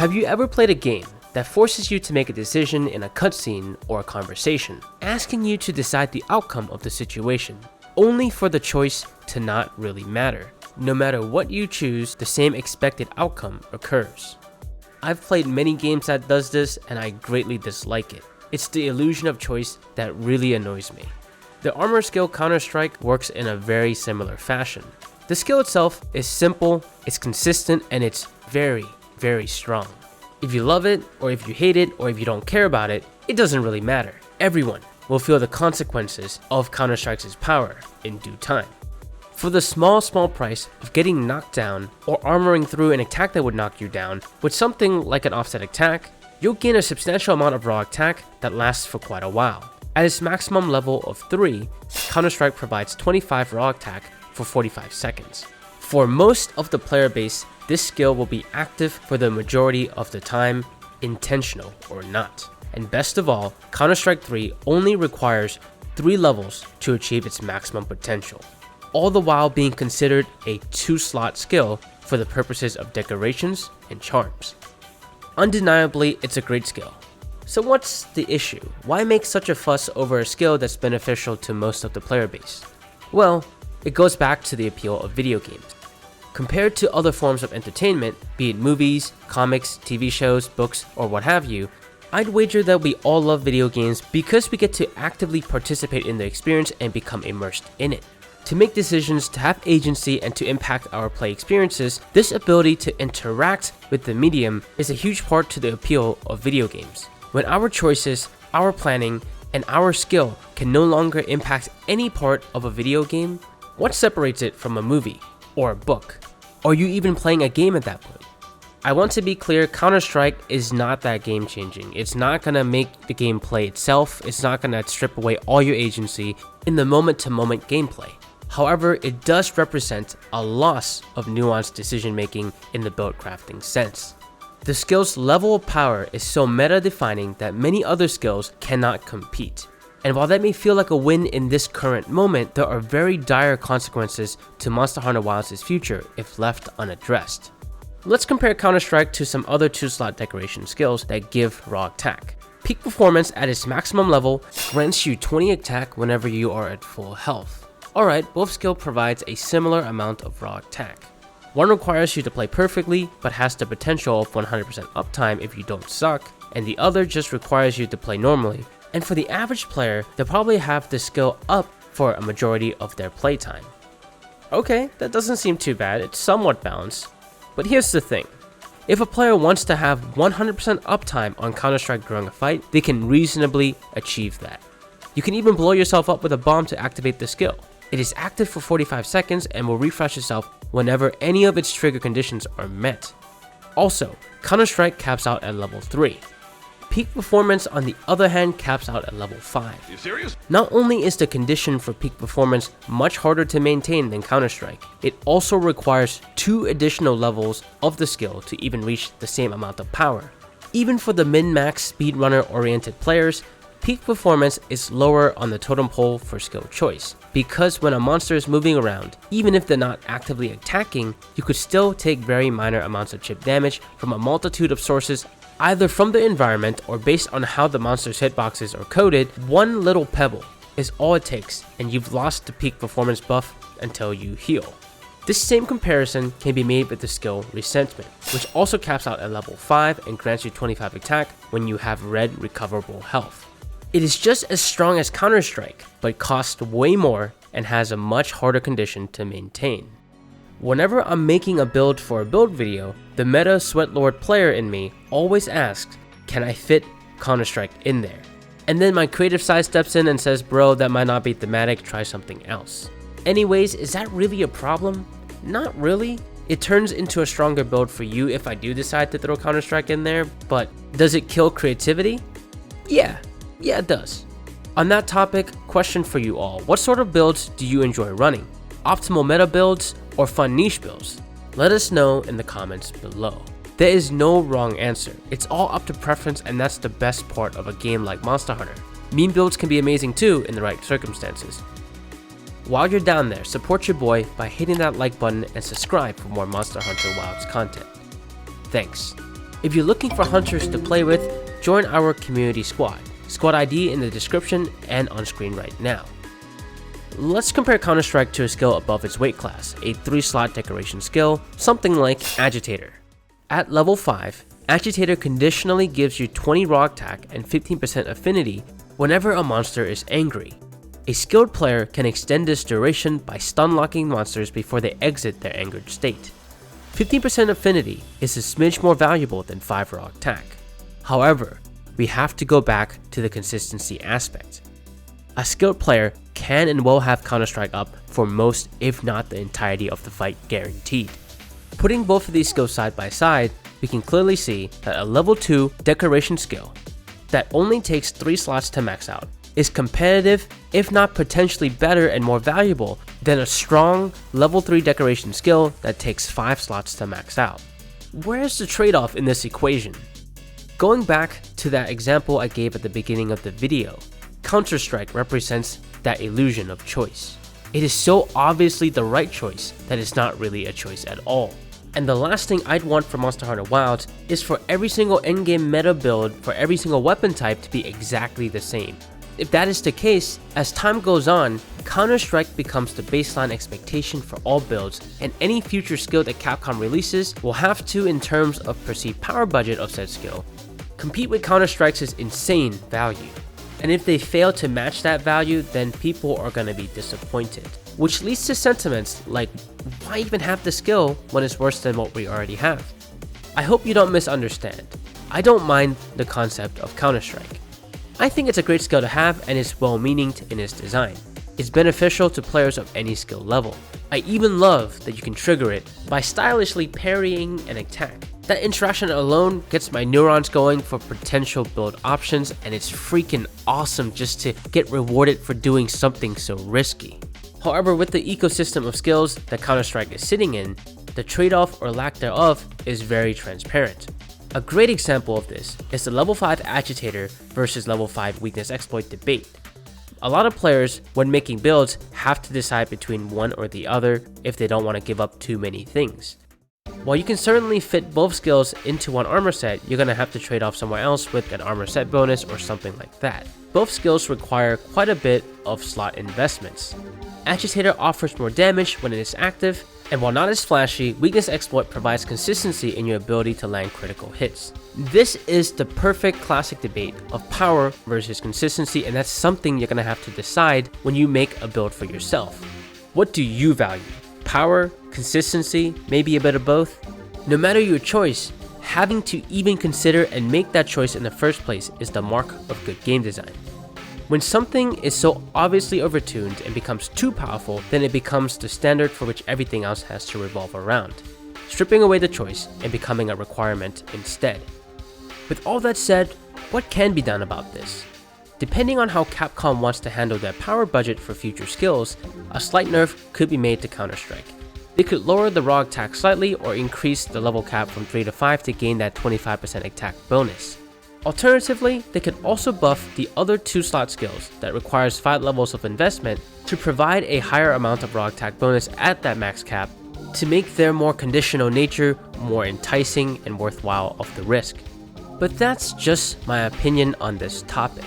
Have you ever played a game that forces you to make a decision in a cutscene or a conversation, asking you to decide the outcome of the situation, only for the choice to not really matter? No matter what you choose, the same expected outcome occurs. I've played many games that does this, and I greatly dislike it. It's the illusion of choice that really annoys me. The Armor Skill Counterstrike works in a very similar fashion. The skill itself is simple, it's consistent, and it's very, very strong. If you love it, or if you hate it, or if you don't care about it, it doesn't really matter. Everyone will feel the consequences of Counter-Strike's power in due time. For the small price of getting knocked down or armoring through an attack that would knock you down with something like an offset attack, you'll gain a substantial amount of raw attack that lasts for quite a while. At its maximum level of 3, Counter-Strike provides 25 raw attack for 45 seconds. For most of the player base, this skill will be active for the majority of the time, intentional or not. And best of all, Counter-Strike 3 only requires 3 levels to achieve its maximum potential, all the while being considered a 2-slot skill for the purposes of decorations and charms. Undeniably, it's a great skill. So what's the issue? Why make such a fuss over a skill that's beneficial to most of the player base? Well, it goes back to the appeal of video games. Compared to other forms of entertainment, be it movies, comics, TV shows, books, or what have you, I'd wager that we all love video games because we get to actively participate in the experience and become immersed in it. To make decisions, to have agency, and to impact our play experiences, this ability to interact with the medium is a huge part to the appeal of video games. When our choices, our planning, and our skill can no longer impact any part of a video game, what separates it from a movie or a book? Are you even playing a game at that point? I want to be clear, Counter-Strike is not that game changing. It's not going to make the game play itself. It's not going to strip away all your agency in the moment-to-moment gameplay. However, it does represent a loss of nuanced decision making in the build crafting sense. The skill's level of power is so meta-defining that many other skills cannot compete. And while that may feel like a win in this current moment, there are very dire consequences to Monster Hunter Wilds' future if left unaddressed. Let's compare Counter-Strike to some other 2-slot decoration skills that give raw attack. Peak Performance at its maximum level grants you 20 attack whenever you are at full health. Alright, both skill provides a similar amount of raw attack. One requires you to play perfectly, but has the potential of 100% uptime if you don't suck, and the other just requires you to play normally. And for the average player, they'll probably have the skill up for a majority of their playtime. Okay, that doesn't seem too bad, it's somewhat balanced. But here's the thing. If a player wants to have 100% uptime on Counter-Strike during a fight, they can reasonably achieve that. You can even blow yourself up with a bomb to activate the skill. It is active for 45 seconds and will refresh itself whenever any of its trigger conditions are met. Also, Counter-Strike caps out at level 3. Peak Performance on the other hand caps out at level 5. You serious? Not only is the condition for Peak Performance much harder to maintain than Counter-Strike, it also requires 2 additional levels of the skill to even reach the same amount of power. Even for the min-max speedrunner oriented players, Peak Performance is lower on the totem pole for skill choice, because when a monster is moving around, even if they're not actively attacking, you could still take very minor amounts of chip damage from a multitude of sources, either from the environment or based on how the monster's hitboxes are coded. One little pebble is all it takes, and you've lost the Peak Performance buff until you heal. This same comparison can be made with the skill Resentment, which also caps out at level 5 and grants you 25 attack when you have red recoverable health. It is just as strong as Counter-Strike, but costs way more and has a much harder condition to maintain. Whenever I'm making a build for a build video, the meta Sweatlord player in me always asks, can I fit Counter-Strike in there? And then my creative side steps in and says, bro, that might not be thematic, try something else. Anyways, is that really a problem? Not really. It turns into a stronger build for you if I do decide to throw Counter-Strike in there, but does it kill creativity? Yeah, it does. On that topic, question for you all. What sort of builds do you enjoy running? Optimal meta builds or fun niche builds? Let us know in the comments below. There is no wrong answer. It's all up to preference, and that's the best part of a game like Monster Hunter. Meme builds can be amazing too in the right circumstances. While you're down there, support your boy by hitting that like button and subscribe for more Monster Hunter Wilds content. Thanks. If you're looking for hunters to play with, join our community squad. Squad ID in the description and on screen right now. Let's compare Counterstrike to a skill above its weight class, a 3-slot decoration skill, something like Agitator. At level 5, Agitator conditionally gives you 20 raw attack and 15% affinity whenever a monster is angry. A skilled player can extend this duration by stun locking monsters before they exit their angered state. 15% affinity is a smidge more valuable than 5 raw attack. However, we have to go back to the consistency aspect. A skilled player can and will have Counterstrike up for most, if not the entirety of the fight guaranteed. Putting both of these skills side by side, we can clearly see that a level 2 decoration skill that only takes 3 slots to max out is competitive, if not potentially better and more valuable than a strong level 3 decoration skill that takes 5 slots to max out. Where's the trade-off in this equation? Going back to that example I gave at the beginning of the video, Counterstrike represents that illusion of choice. It is so obviously the right choice that it's not really a choice at all. And the last thing I'd want for Monster Hunter Wilds is for every single endgame meta build for every single weapon type to be exactly the same. If that is the case, as time goes on, Counterstrike becomes the baseline expectation for all builds, and any future skill that Capcom releases will have to, in terms of perceived power budget of said skill, compete with Counterstrike's insane value. And if they fail to match that value, then people are going to be disappointed. Which leads to sentiments like, why even have the skill when it's worse than what we already have? I hope you don't misunderstand. I don't mind the concept of Counterstrike. I think it's a great skill to have and it's well-meaninged in its design. It's beneficial to players of any skill level. I even love that you can trigger it by stylishly parrying an attack. That interaction alone gets my neurons going for potential build options, and it's freaking awesome just to get rewarded for doing something so risky. However, with the ecosystem of skills that Counterstrike is sitting in, the trade-off or lack thereof is very transparent. A great example of this is the level 5 Agitator versus level 5 Weakness Exploit debate. A lot of players, when making builds, have to decide between one or the other if they don't want to give up too many things. While you can certainly fit both skills into one armor set, you're going to have to trade off somewhere else with an armor set bonus or something like that. Both skills require quite a bit of slot investments. Agitator offers more damage when it is active, and while not as flashy, Weakness Exploit provides consistency in your ability to land critical hits. This is the perfect classic debate of power versus consistency, and that's something you're going to have to decide when you make a build for yourself. What do you value? Power, consistency, maybe a bit of both? No matter your choice, having to even consider and make that choice in the first place is the mark of good game design. When something is so obviously overtuned and becomes too powerful, then it becomes the standard for which everything else has to revolve around, stripping away the choice and becoming a requirement instead. With all that said, what can be done about this? Depending on how Capcom wants to handle their power budget for future skills, a slight nerf could be made to Counterstrike. They could lower the raw attack slightly or increase the level cap from 3 to 5 to gain that 25% attack bonus. Alternatively, they could also buff the other 2 slot skills that requires 5 levels of investment to provide a higher amount of raw attack bonus at that max cap to make their more conditional nature more enticing and worthwhile of the risk. But that's just my opinion on this topic.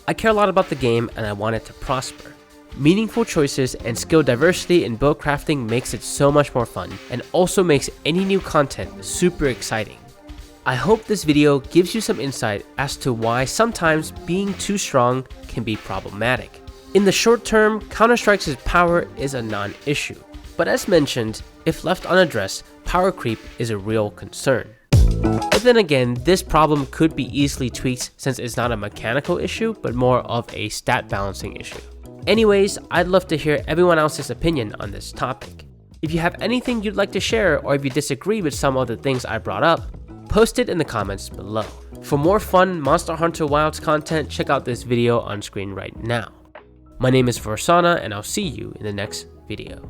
I care a lot about the game and I want it to prosper. Meaningful choices and skill diversity in build crafting makes it so much more fun and also makes any new content super exciting. I hope this video gives you some insight as to why sometimes being too strong can be problematic. In the short term, Counterstrike's power is a non-issue, but as mentioned, if left unaddressed, power creep is a real concern. But then again, this problem could be easily tweaked since it's not a mechanical issue, but more of a stat balancing issue. Anyways, I'd love to hear everyone else's opinion on this topic. If you have anything you'd like to share, or if you disagree with some of the things I brought up, post it in the comments below. For more fun Monster Hunter Wilds content, check out this video on screen right now. My name is Versana, and I'll see you in the next video.